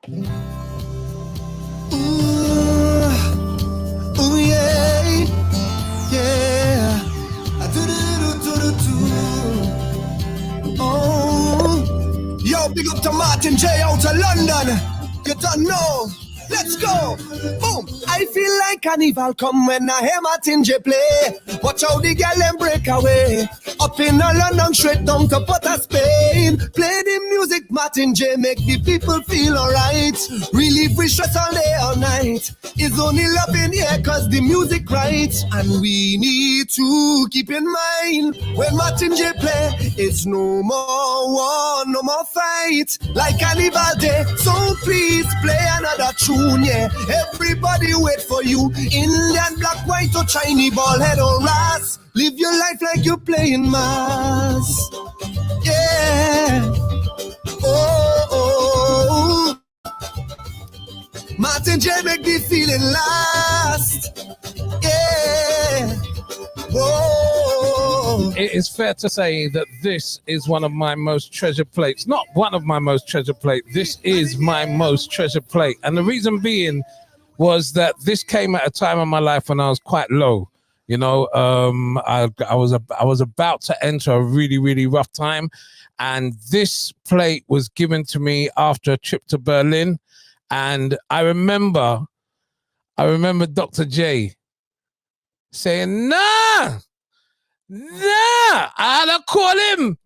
Ooh, yeah, yeah. Oh, yo, big up to Martin J out of London. You don't know. Let's go. Boom. I feel like carnival come when I hear Martin J play. Watch how the girl them break away. Up in a London, straight down to Port of Spain. Play the music, Martin J make the people feel alright. Relieve free stress all day, all night. It's only love in here cause the music right. And we need to keep in mind when Martin J play, it's no more war, no more fight. Like Carnival Day, so please play another tune, yeah. Everybody wait for you. Indian, black, white or Chinese ball head or ras. Live your life like you're playing mass. Yeah. Oh. Martin J make the feeling last. Yeah. Whoa. It is fair to say that this is one of my most treasured plates. Not one of my most treasured plate. This is my most treasured plate. And the reason being was that this came at a time in my life when I was quite low. You know, I was about to enter a really, really rough time. And this plate was given to me after a trip to Berlin. And I remember Dr. J saying, nah, I had to call him.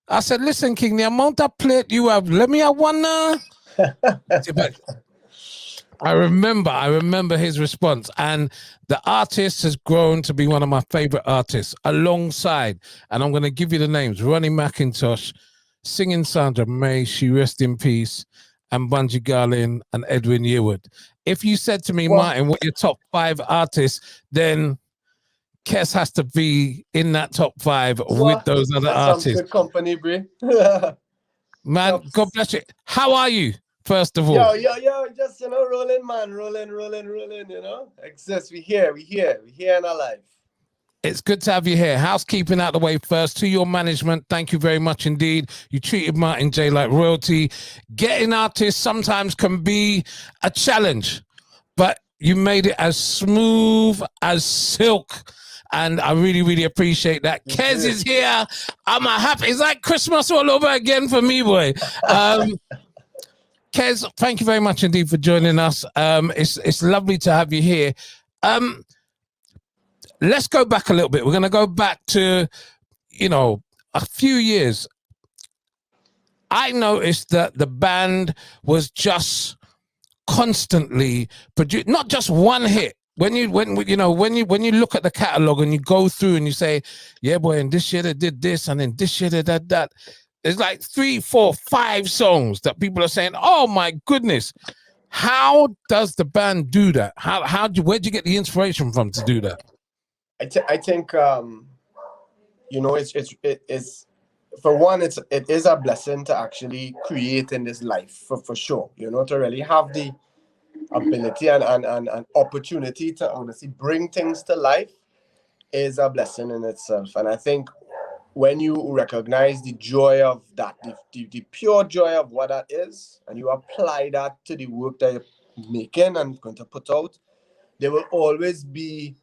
I said, listen, King, the amount of plate you have, let me have one now. I remember his response. And the artist has grown to be one of my favorite artists alongside, and I'm going to give you the names, Ronnie McIntosh, Singing Sandra, may she rest in peace, and Bungie Garlin and Edwin Yearwood. If you said to me, Martin, what your top 5 artists, then Kes has to be in that top 5 with those other artists. Good company, bro. Man, God bless you. How are you, first of all? Yo, just, rolling, man, rolling, Exist, we here and alive. It's good to have you here. Housekeeping out the way first. To your management, thank you very much indeed. You treated Martin J like royalty. Getting artists sometimes can be a challenge, but you made it as smooth as silk. And I really, really appreciate that. Kez is here. I'm happy. It's like Christmas all over again for me, boy. Kez, thank you very much indeed for joining us. It's lovely to have you here. Let's go back a little bit. We're going to go back to, a few years. I noticed that the band was just constantly produced, not just one hit. When you look at the catalog and you go through and you say, yeah, boy, and this year they did this, and then this year they did that. There's like 3, 4, 5 songs that people are saying, oh my goodness. How does the band do that? Where'd you get the inspiration from to do that? I think it's for one, it is a blessing to actually create in this life for sure. To really have the ability and opportunity to honestly bring things to life is a blessing in itself. And I think when you recognize the joy of that, the pure joy of what that is, and you apply that to the work that you're making and going to put out, there will always be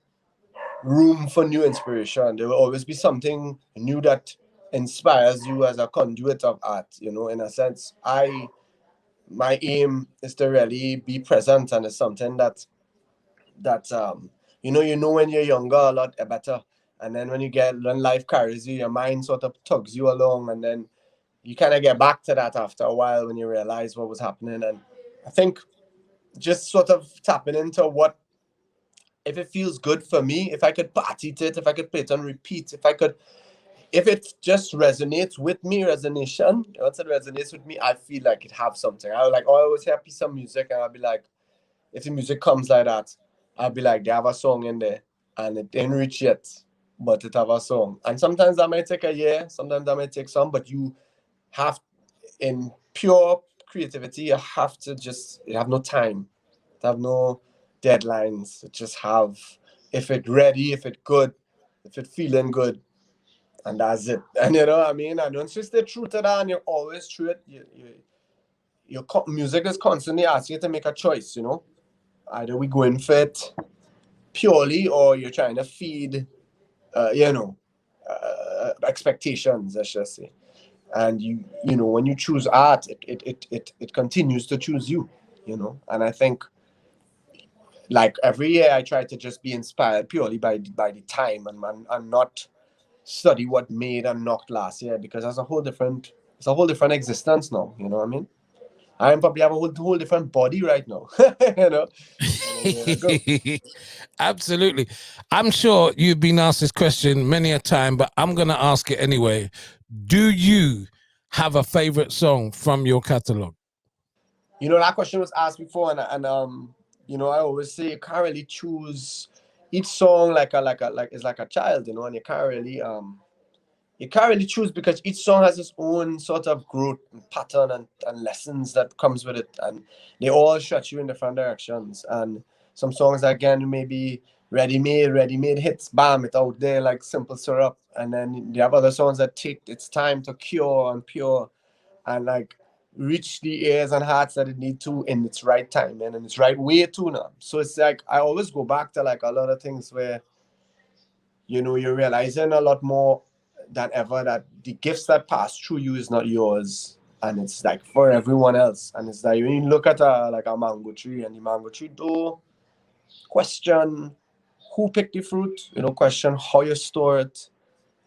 room for new inspiration. There will always be something new that inspires you as a conduit of art. In a sense, my aim is to really be present, and it's something that when you're younger a lot better, and then when life carries you, your mind sort of tugs you along, and then you kind of get back to that after a while when you realize what was happening. And I think just sort of tapping into what, if it feels good for me, if I could party to it, if I could play it on repeat, if it just resonates with me, once it resonates with me, I feel like it have something. I always hear a piece of music, and I'll be like, if the music comes like that, I'll be like, they have a song in there, and it ain't reached yet, but it have a song. And sometimes that might take a year, sometimes that might take some, but you have, in pure creativity, you have no time, you have no deadlines. Just have, if it ready, if it good, if it feeling good, and that's it. And you know what I mean? And once you stay true to that and you're always true it, music is constantly asking you to make a choice, you know. Either we go in for it purely, or you're trying to feed, expectations, I should say. And you know, when you choose art, it continues to choose you, you know. And I think, like, every year I try to just be inspired purely by the time, and not study what made and knocked last year, because that's a whole different existence now, you know what I mean. I probably have a whole different body right now. You know. Absolutely. I'm sure you've been asked this question many a time, but I'm going to ask it anyway. Do you have a favorite song from your catalog? You know, that question was asked before, and you know, I always say you can't really choose each song like it's like a child, you know, and you can't really choose, because each song has its own sort of growth and pattern, and lessons that comes with it, and they all stretch you in different directions. And some songs, again, maybe ready-made hits, bam, it out there like simple syrup. And then you have other songs that take its time to cure and pure, and like reach the ears and hearts that it need to in its right time and in its right way too now. So it's like I always go back to like a lot of things where, you know, you're realizing a lot more than ever that the gifts that pass through you is not yours, and it's like for everyone else. And it's like when you look at a mango tree, and the mango tree do question who picked the fruit, you know, question how you store it,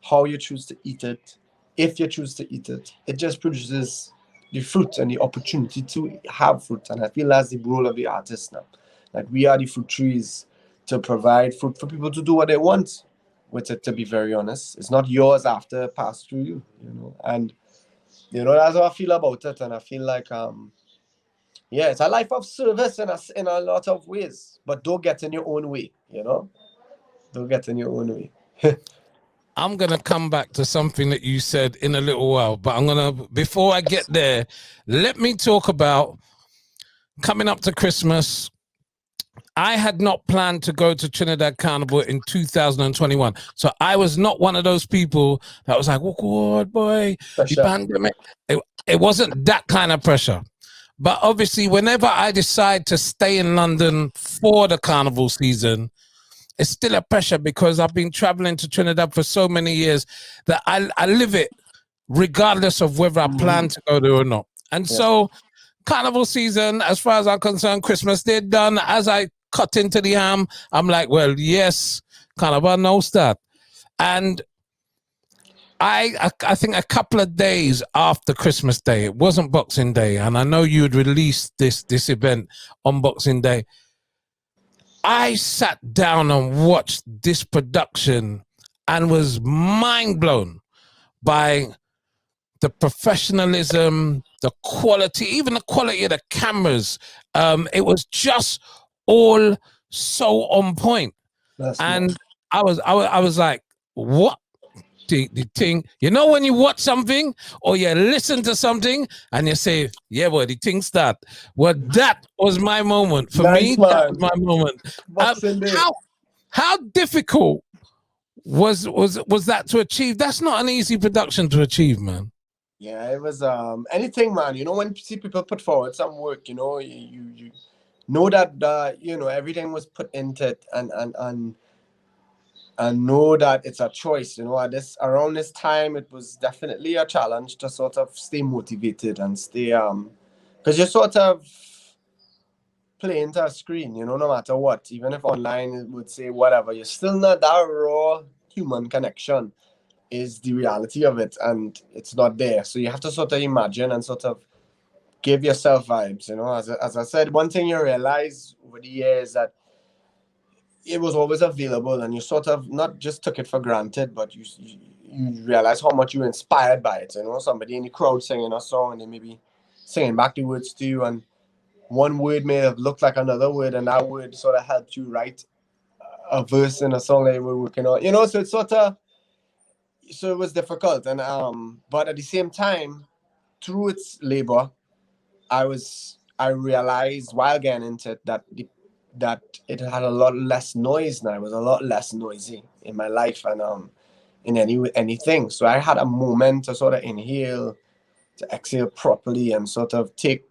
how you choose to eat it. If you choose to eat it, it just produces the fruit and the opportunity to have fruit. And I feel that's the role of the artist now. Like, we are the fruit trees to provide fruit for people to do what they want with it, to be very honest. It's not yours after it passed through you, you know. And, you know, that's how I feel about it. And I feel like, yeah, it's a life of service in a lot of ways. But don't get in your own way, you know? Don't get in your own way. I'm going to come back to something that you said in a little while, but before I get there, let me talk about coming up to Christmas. I had not planned to go to Trinidad Carnival in 2021. So I was not one of those people that was like, oh, God, boy, the pandemic. It wasn't that kind of pressure. But obviously, whenever I decide to stay in London for the carnival season, it's still a pressure, because I've been traveling to Trinidad for so many years that I live it regardless of whether I plan to go there or not. And so carnival season, as far as I'm concerned, Christmas, they're done. As I cut into the ham, I'm like, well, yes, Carnival knows that. And I think a couple of days after Christmas Day, it wasn't Boxing Day, and I know you had released this event on Boxing Day, I sat down and watched this production and was mind blown by the professionalism, the quality, even the quality of the cameras. It was just all so on point. And I was like, what? The thing, you know, when you watch something or you listen to something and you say, yeah, boy, the thing's that. Well, that was my moment. For me, that was my moment. How difficult was that to achieve? That's not an easy production to achieve, man. Yeah, it was anything, man. You know, when you see people put forward some work, you know, you know that you know, everything was put into it, and know that it's a choice. You know, around this time, it was definitely a challenge to sort of stay motivated and stay because you're sort of playing to a screen, you know, no matter what. Even if online it would say whatever, you're still not that raw human connection is the reality of it, and it's not there. So you have to sort of imagine and sort of give yourself vibes, you know. As I said, one thing you realize over the years that it was always available, and you sort of not just took it for granted, but you realize how much you were inspired by it. You know, somebody in the crowd singing a song, and they maybe singing back the words to you, and one word may have looked like another word, and that word sort of helped you write a verse in a song that you were working on. You know, so it's sort of, so it was difficult, and but at the same time, through its labor, I realized while getting into it that it had a lot less noise now. It was a lot less noisy in my life, and in anything. So I had a moment to sort of inhale, to exhale properly, and sort of take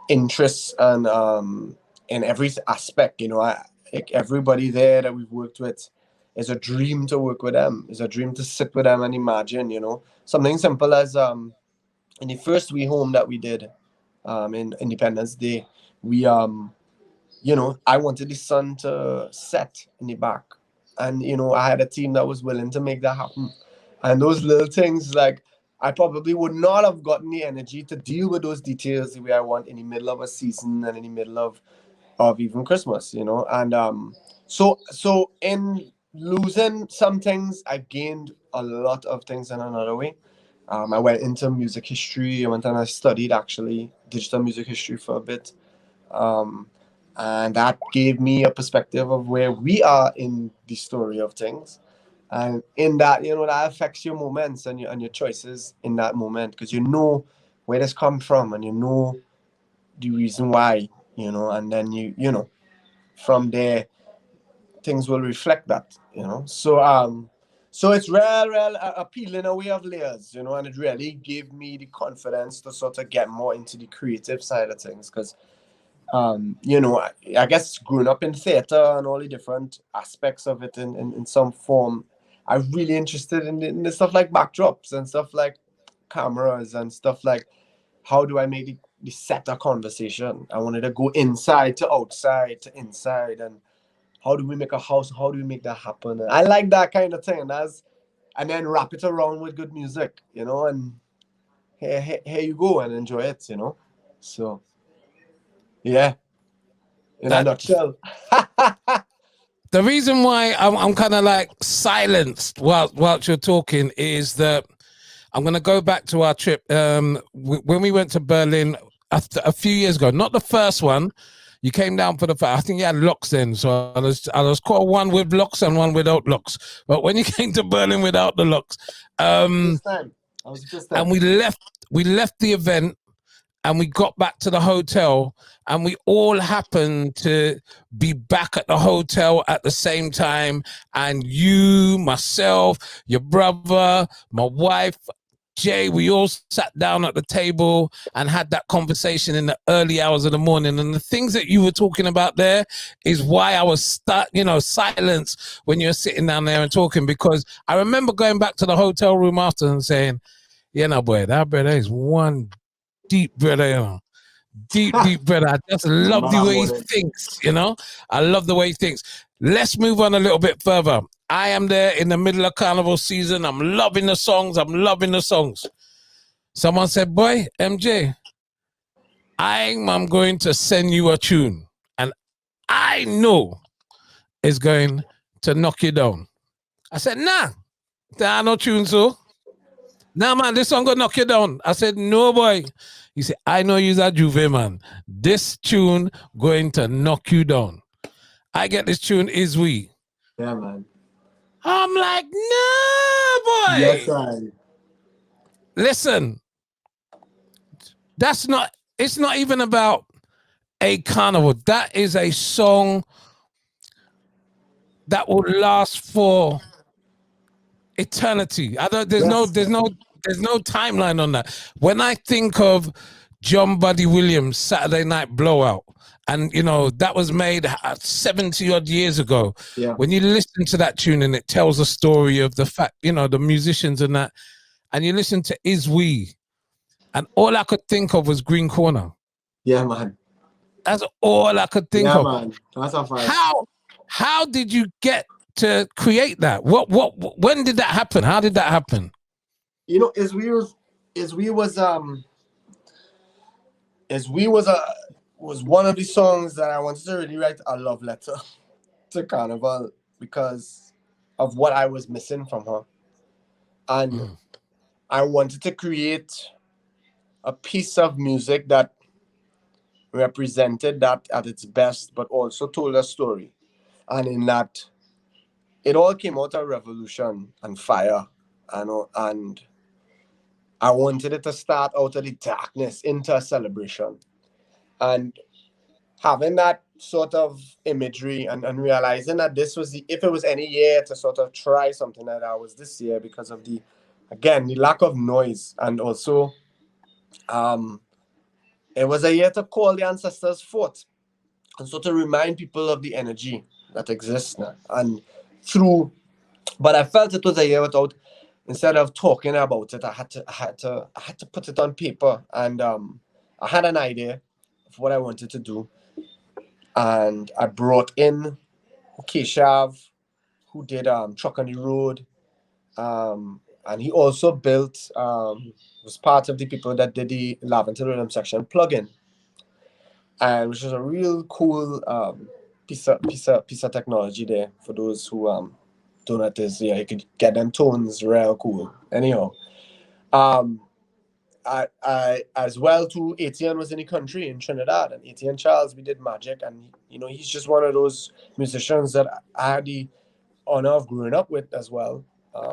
interests and in every aspect. You know, like everybody there that we've worked with is a dream to work with them. It's a dream to sit with them and imagine. You know, something simple as in the first We Home that we did in Independence Day, we you know, I wanted the sun to set in the back. And, you know, I had a team that was willing to make that happen. And those little things, like, I probably would not have gotten the energy to deal with those details the way I want in the middle of a season and in the middle of even Christmas, you know. And so in losing some things, I gained a lot of things in another way. I went into music history. I went and I studied actually digital music history for a bit. Um, and that gave me a perspective of where we are in the story of things. And in that, you know, that affects your moments and your choices in that moment because you know where this come from and you know the reason why, you know, and then you know, from there things will reflect that, you know. So it's real appealing a way of layers, you know, and it really gave me the confidence to sort of get more into the creative side of things because you know, I guess growing up in theater and all the different aspects of it in some form, I'm really interested in the stuff like backdrops and stuff like cameras and stuff like how do I make the set a conversation. I wanted to go inside to outside to inside and how do we make a house? How do we make that happen? And I like that kind of thing. And then wrap it around with good music, you know, and here you go and enjoy it, you know. So yeah, in a That nutshell. the reason why I'm kind of like silenced whilst you're talking is that I'm going to go back to our trip when we went to Berlin a few years ago. Not the first one. You came down for the first. I think you had locks then, so I was caught one with locks and one without locks. But when you came to Berlin without the locks, First time. That was the first time. and we left the event and we got back to the hotel and we all happened to be back at the hotel at the same time. And you, myself, your brother, my wife, Jay, we all sat down at the table and had that conversation in the early hours of the morning. And the things that you were talking about there is why I was silenced when you were sitting down there and talking, because I remember going back to the hotel room after and saying, yeah, no, boy, that brother is one deep brother, you know. Deep brother. I just love the way he thinks, you know. I love the way he thinks. Let's move on a little bit further. I am there in the middle of carnival season. I'm loving the songs. Someone said, boy, MJ, I'm going to send you a tune. And I know it's going to knock you down. I said, nah, there are no tunes, so. Nah, man, this song gonna knock you down. I said, no, boy. He said, I know you're a Juve, man. This tune going to knock you down. I get this tune, Is We. Yeah, man. I'm like, nah, boy. Yes, I. Listen, it's not even about a carnival. That is a song that will last for eternity. There's no timeline on that. When I think of John Buddy Williams' Saturday Night Blowout, and you know that was made 70 odd years ago. Yeah. When you listen to that tune and it tells a story of the fact, you know, the musicians and that, and you listen to Is We, and all I could think of was Green Corner. Yeah, man. That's all I could think of. Man. That's a fact. How did you get to create that? When did that happen? How did that happen? You know, As We was one of the songs that I wanted to really write a love letter to Carnival because of what I was missing from her. And I wanted to create a piece of music that represented that at its best, but also told a story. And in that, it all came out of revolution and fire. And I wanted it to start out of the darkness into a celebration. And having that sort of imagery and realizing that this was if it was any year to sort of try something like that, was this year because of the lack of noise and also It was a year to call the ancestors forth, and so to remind people of the energy that exists now. And through, but I felt it was a year without, instead of talking about it, I had to put it on paper. And I had an idea of what I wanted to do, and I brought in Keshav, who did Truck on the Road, and he also built was part of the people that did the Lavender Rhythm section plugin, and which was a real cool piece of technology there for those who don't know this. Yeah, you could get them tones real cool. Anyhow, um, I as well too. Etienne was in the country in Trinidad, and Etienne Charles, we did magic, and he's just one of those musicians that I had the honor of growing up with as well.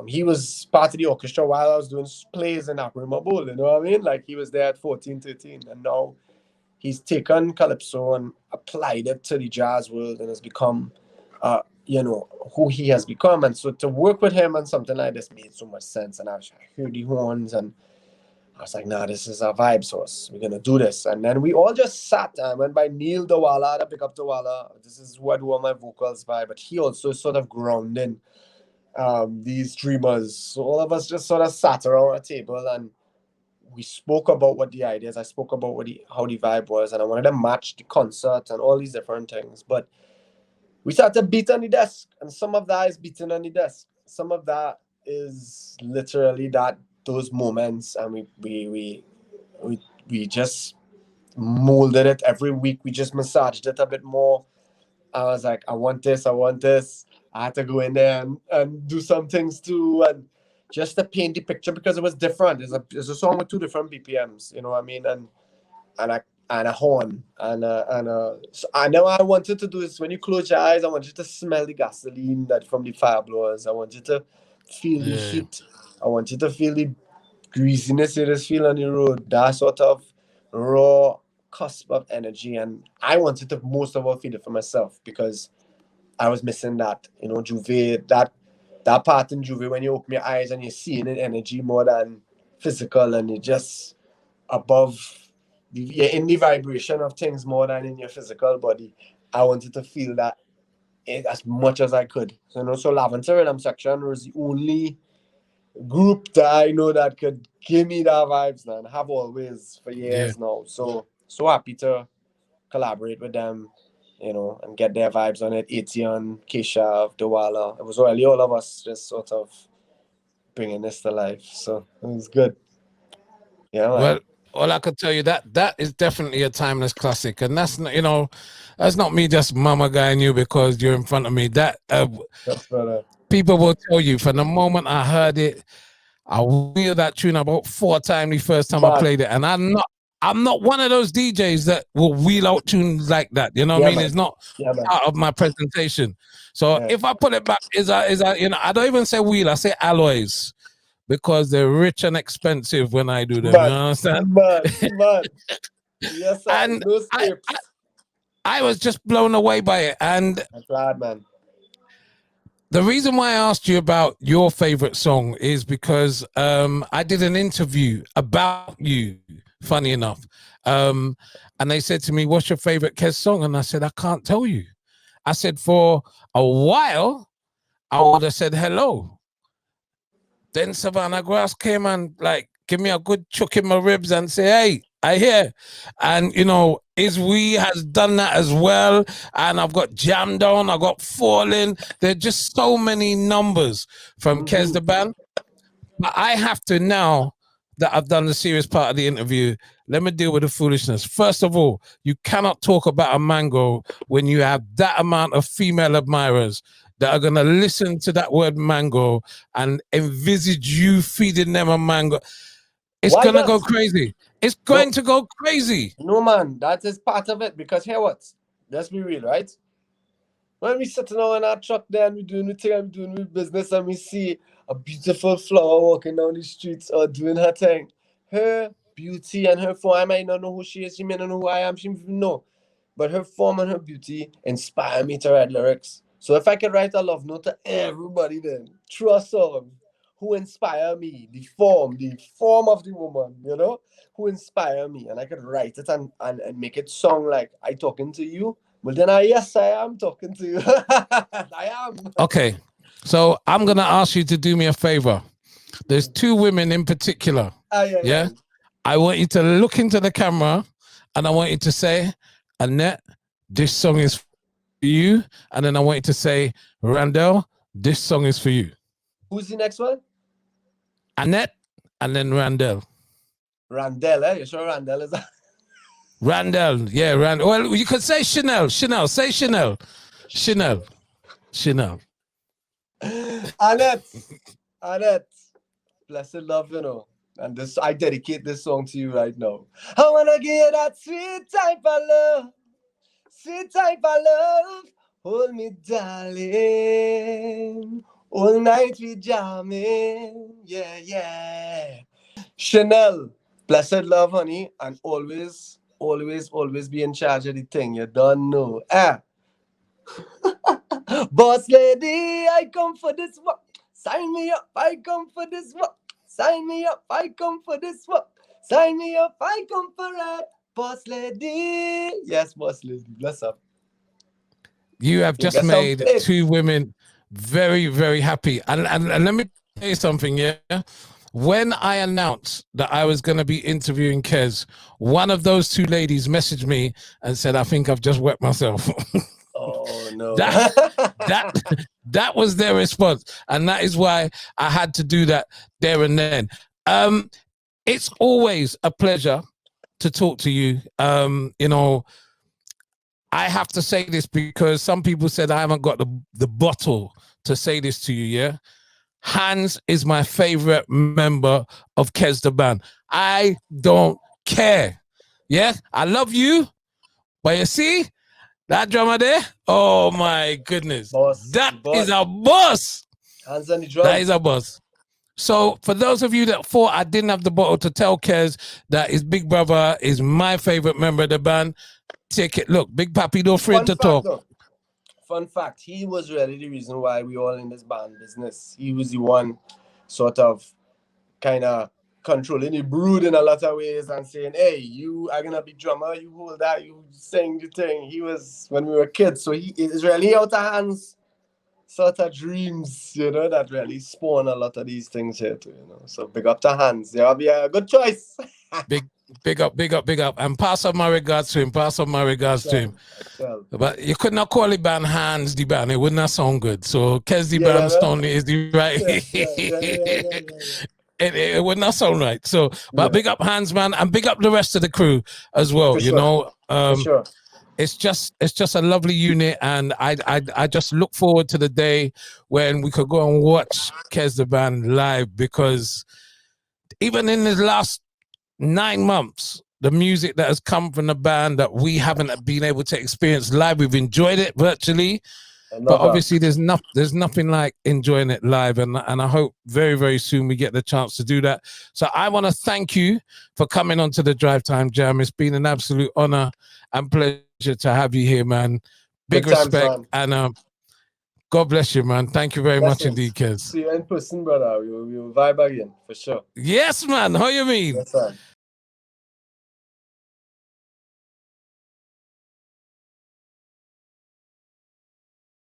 He was part of the orchestra while I was doing plays in Aprima Bowl, you know what I mean? Like he was there at 14, 13, and now he's taken calypso and applied it to the jazz world and has become, who he has become. And so to work with him on something like this made so much sense. And I heard the horns and I was like, nah, this is our vibe source. We're going to do this. And then we all just sat. I went by Neil Dawala to pick up Dawala. This is who I do all my vocals by. But he also sort of grounding these dreamers. So all of us just sort of sat around a table and we spoke about what the ideas. I spoke about how the vibe was. And I wanted to match the concert and all these different things. But we started to beat on the desk. And some of that is beating on the desk. Some of that is literally those moments, and we just molded it every week. We just massaged it a bit more. I was like, I want this. I had to go in there and do some things too, and just to paint the picture because it was different. It's a song with two different BPMs, you know what I mean, and a horn so I know I wanted to do this. When you close your eyes, I want you to smell the gasoline that from the fire blowers. I want you to feel the heat. I want you to feel the greasiness you just feel on the road. That sort of raw cusp of energy. And I wanted to most of all feel it for myself because I was missing that. Juve, that part in Juve when you open your eyes and you're seeing it energy more than physical, and you're just above, you're in the vibration of things more than in your physical body. I wanted to feel that as much as I could. So Lavender Rhythm section was the only group that I know that could give me that vibes, and have always for years now. So happy to collaborate with them, and get their vibes on it. Etienne, Keshav, Dawala. It was really all of us just sort of bringing this to life. So it was good. Yeah, man. Well, all I could tell you that is definitely a timeless classic, and that's not, that's not me just mama guying you because you're in front of me. That people will tell you from the moment I heard it, I hear that tune about 4 times the first time I played it, and I'm not one of those DJs that will wheel out tunes like that. You know what I mean? Man. It's not part of my presentation. So if I put it back, is I don't even say wheel, I say alloys. Because they're rich and expensive when I do them. You understand? Man. Yes, sir. And I was just blown away by it. And I'm glad, man. The reason why I asked you about your favorite song is because I did an interview about you, funny enough. And they said to me, what's your favorite Kes song? And I said, I can't tell you. I said, for a while, I would have said hello. Then Savannah Grass came and give me a good chuck in my ribs and say, hey, I hear. And, Izwi has done that as well. And I've got Jam Down, I've got Falling. There are just so many numbers from Kes the Band. But I have to, now that I've done the serious part of the interview, let me deal with the foolishness. First of all, you cannot talk about a mango when you have that amount of female admirers that are going to listen to that word mango and envisage you feeding them a mango. It's going to go crazy. It's going to go crazy. No, man, that is part of it. Because here what? Let's be real, right? When we sitting on in our truck there and we doing the thing, I'm doing the business, and we see a beautiful flower walking down the streets or doing her thing. Her beauty and her form, I might not know who she is, she may not know who I am, she may know. But her form and her beauty inspire me to write lyrics. So if I could write a love note to everybody then, through a song, who inspire me, the form of the woman, you know, who inspire me, and I could write it and make it sound like I talking to you. Well, then yes, I am talking to you. I am. Okay, so I'm gonna ask you to do me a favor. There's two women in particular. Yeah. I want you to look into the camera, and I want you to say, Annette, this song is for you, and then I want you to say, Randall, this song is for you. Who's the next one? Annette, and then Randall. Randall, eh? You sure Randall is that? Randall, yeah, Randall. Well, you could say Chanel. Say Chanel. Chanel. Annette, blessed love, you know. And this, I dedicate this song to you right now. I wanna get that sweet type of love. Hold me, darling. All night we jamming, yeah. Chanel, blessed love, honey, and always be in charge of the thing. You don't know, Boss lady, I come for this one. Sign me up, I come for this one. Sign me up, I come for this one. Sign me up, I come for it. Boss lady. Yes, boss lady. Bless up. You have just made two women very, very happy. And let me tell you something, yeah? When I announced that I was going to be interviewing Kez, one of those two ladies messaged me and said, I think I've just wet myself. Oh, no. that was their response. And that is why I had to do that there and then. It's always a pleasure to talk to you. You know, I have to say this because some people said I haven't got the bottle to say this to you, yeah? Hans is my favorite member of Kez the band. I don't care. Yeah, I love you, but you see that drummer there? Oh my goodness. That is a boss. Hans on the drum. That is a boss. So for those of you that thought I didn't have the bottle to tell Kez that his big brother is my favorite member of the band, take it. Look, Big Papi, don't afraid to talk. Though. Fun fact, he was really the reason why we all in this band business. He was the one sort of kind of controlling the brood in a lot of ways and saying, hey, you are going to be drummer, you hold that, you sing the thing. He was, when we were kids, so he is really out of Hans sort of dreams, you know, that really spawn a lot of these things here too, you know. So big up to Hans. That'll be a good choice. Big up. And pass on my regards to him. To him. But you could not call it band Hans the band. It would not sound good. So Kez the band Stone is the right. It would not sound right. So, but big up Hans, man, and big up the rest of the crew as well. For know, it's just a lovely unit, and I just look forward to the day when we could go and watch Kez the band live, because even in the last 9 months, the music that has come from the band that we haven't been able to experience live, we've enjoyed it virtually, but obviously there's nothing like enjoying it live, and I hope very, very soon we get the chance to do that. So I want to thank you for coming onto the Drivetime Jam. It's been an absolute honor and pleasure to have you here, man. Big respect, and God bless you, man. Thank you very much indeed, Kez. See you in person, brother. We'll vibe again, for sure. Yes, man. How you mean? Yes, sir.